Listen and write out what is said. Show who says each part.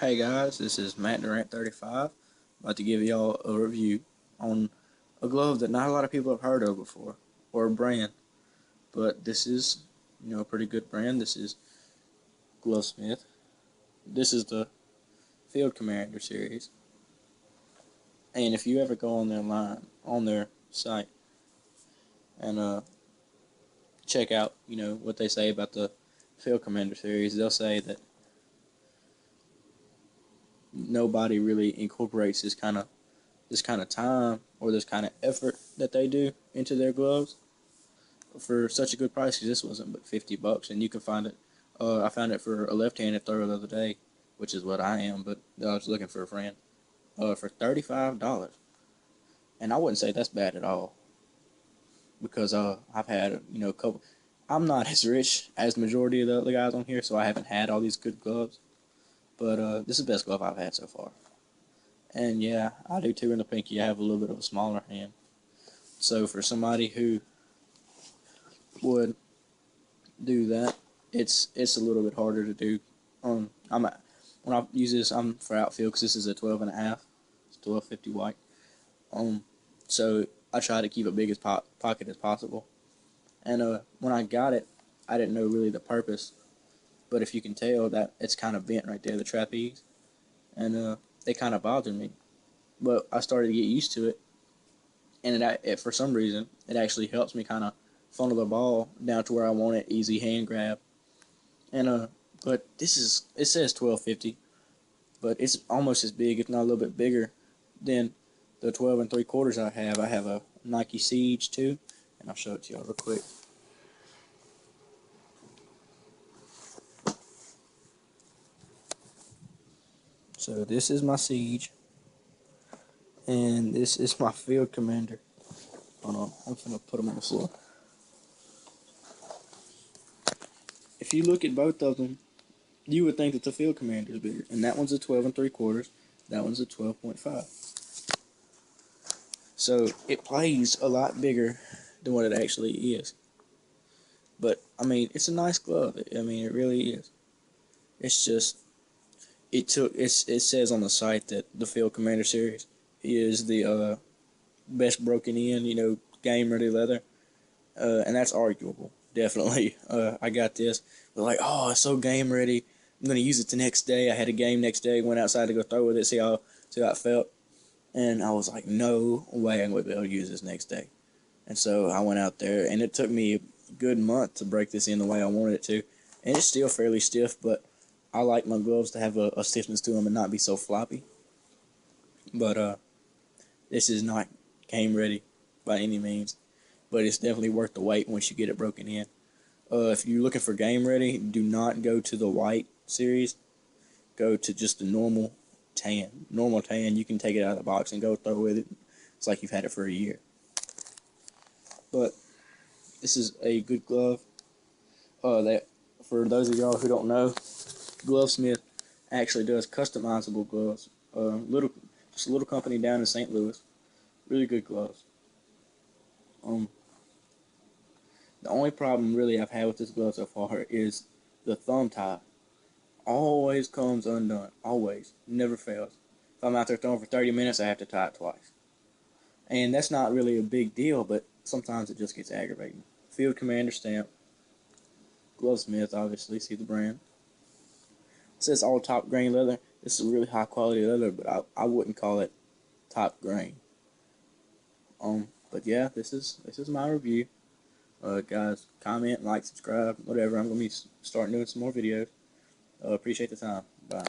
Speaker 1: Hey guys, this is Matt Durant 35, about to give y'all a review on a glove that not a lot of people have heard of before, or a brand, but this is, a pretty good brand. This is Glovesmith. This is the Field Commander series, and if you ever go on their site, and check out, what they say about the Field Commander series, they'll say that nobody really incorporates this kind of time or this kind of effort that they do into their gloves for such a good price. Because this wasn't but $50, and you can find it. I found it for a left-handed thrower the other day, which is what I am, but I was looking for a friend for $35, and I wouldn't say that's bad at all, because I've had a couple. I'm not as rich as the majority of the other guys on here, so I haven't had all these good gloves. But this is the best glove I've had so far. And yeah, I do too in the pinky. I have a little bit of a smaller hand. So for somebody who would do that, it's a little bit harder to do. When I use this, I'm for outfield because this is a 12.5. It's 1250 white. So I try to keep a big as pocket as possible. And when I got it, I didn't know really the purpose. But if you can tell, that it's kind of bent right there, the trapeze, and it kind of bothered me. But I started to get used to it, and it for some reason it actually helps me kind of funnel the ball down to where I want it, easy hand grab. And but it says 1250, but it's almost as big, if not a little bit bigger, than the 12 3/4 I have. I have a Nike Siege too, and I'll show it to y'all real quick. So this is my Siege, and this is my Field Commander. Hold on, I'm gonna put them on the floor. If you look at both of them, you would think that the Field Commander is bigger, and that one's a 12 3/4. That one's a 12.5. So it plays a lot bigger than what it actually is. But I mean, it's a nice glove. I mean, it really is. It's just it says on the site that the Field Commander series is the best broken in, game ready leather, and that's arguable. Definitely. I got this. They're like, oh, it's so game ready. I'm gonna use it the next day. I had a game next day. Went outside to go throw with it, see how it felt, and I was like, no way I'm gonna be able to use this next day. And so I went out there, and it took me a good month to break this in the way I wanted it to, and it's still fairly stiff, but I like my gloves to have a stiffness to them and not be so floppy. But this is not game ready by any means, but it's definitely worth the wait once you get it broken in. If you're looking for game ready, do not go to the white series. Go to just the normal tan. Normal tan, you can take it out of the box and go throw with it. It's like you've had it for a year. But this is a good glove. That for those of y'all who don't know, Glovesmith actually does customizable gloves. Just a little company down in St. Louis. Really good gloves. The only problem really I've had with this glove so far is the thumb tie. Always comes undone. Always. Never fails. If I'm out there throwing for 30 minutes, I have to tie it twice. And that's not really a big deal, but sometimes it just gets aggravating. Field Commander stamp. Glovesmith, obviously. See the brand. It says all top grain leather. This is really high quality leather, but I wouldn't call it top grain. But yeah, this is my review. Guys, comment, like, subscribe, whatever. I'm gonna be starting doing some more videos. Appreciate the time. Bye.